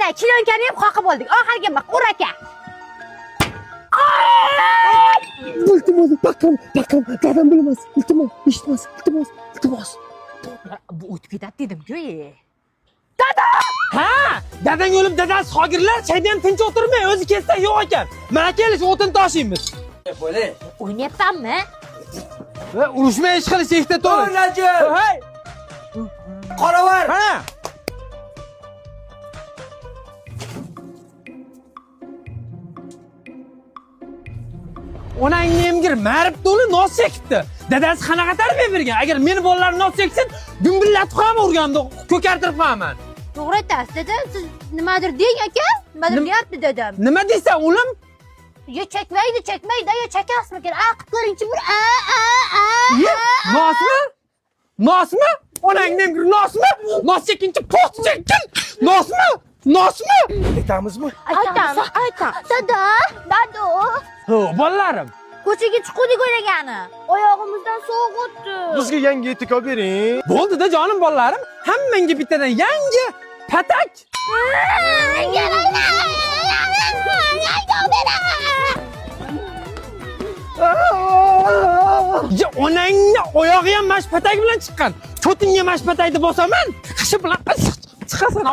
Mana chironkani ham qoqib oldik. Oxirgi bak ur aka. İltimos, bakam, dadam bilmez. İltimos, eshitmas, iltimos. Bu o'tib ketadi dedim-ku. Ha, dadang o'lib dadasi hogirlar shaydan tinch o'tirmay o'zi kelsa yo'q ekan. Mana kelish o'tin tashiymiz. Bo'le. O'ynayapsanmi? Va urushmay ish qilish ehda to'g'ri. O'ynajim. Hey. Qoravar. Ha. Onangni emgir marib to'li nos chekibdi. Dadasi qanaqa tarbiya bergan? Agar meni bolalarim nos cheksin, gumbillatib qo'yaman urganda, ko'kartirib qo'yaman. To'g'ri aytasiz, dada. Siz nimadir deng aka? Nimadir deyapti dedim. Nima deysan, o'g'lim? Yo chekmaydi, yo chekasmikin? Qilib ko'ringchi bir Nosmi? Nosmi? Onangni emgir nosmi? Nos chekinchi post chekin. Nosmi? Aytamizmi? Aytamiz. Dada. Ho, bolalarim. Ko'chaga chiqdik o'ylagani. Oyog'imizdan sovuq o'tdi. Bizga yangi etik olib bering. Bo'ldi-da jonim bolalarim. Hammangga bittadan yangi patak. Ya onangni oyog'i ham mash patak bilan chiqqan. Cho'tingga mash patakni bosaman. Qishi bilan chiqasan.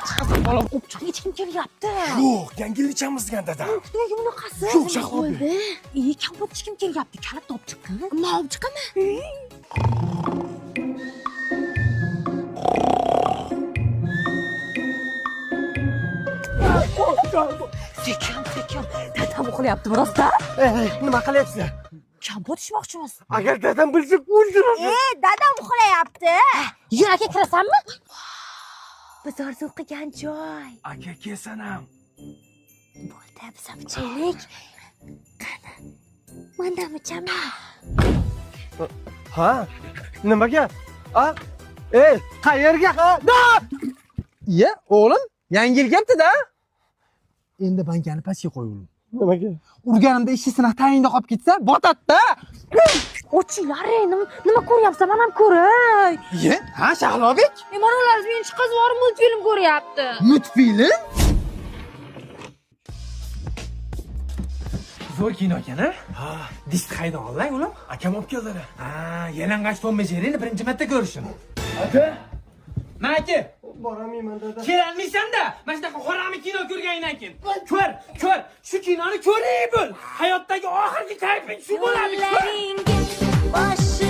Chiqasan bolam qo'pchiq. Hech kim kelyapti. Yo'q, yangilikchamiz degan dadam. Nega bunaqasi? Yo'q, Shahrobi. Kampot hech kim kelyapti. Kalit olib chiqqan. Men olib chiqaman. Sekin. Dadam uxlayapti birozda. Nima qilyapsizlar? Kampot ichmoqchimiz. Agar dadam bilsa, o'ldiradi. Dadam uxlayapti. Yur aka kirasanmi? Biz orzu qilgan joy. Aka kelsan ham. Bo'ldi, biz ham ichaylik. Qani. Mana ichaman. Ha? Nimaga? Qayerga? Iya, o'g'lim, yangi yilgapti-da. Endi bankani pastga qo'y o'g'lim. Nimaga? Urganimda ishi sinaq tayinda qolib ketsa, botadi-da. Ochinglar, nima ko'ryapsan? Men ham ko'ray. Iya, ha, Shahlobek? Mana ular meni chiqaz bor multfilm ko'ryapti. Multfilm? Zo'r kino ekan-a? Ha, Disk qayda olay, o'g'lim? akam olib keldilar. Ha, yalang'och Tom va Jerryni birinchi marta ko'rishim. Aka, Mana aka, boramayman dada. kelolmaysan-da. Mana shunaqa qorami kino ko'rganingdan keyin. Ko'r. Shu kinoni ko'ray bo'l. Hayotdagi oxirgi kayfing shu bo'ladi. Boshi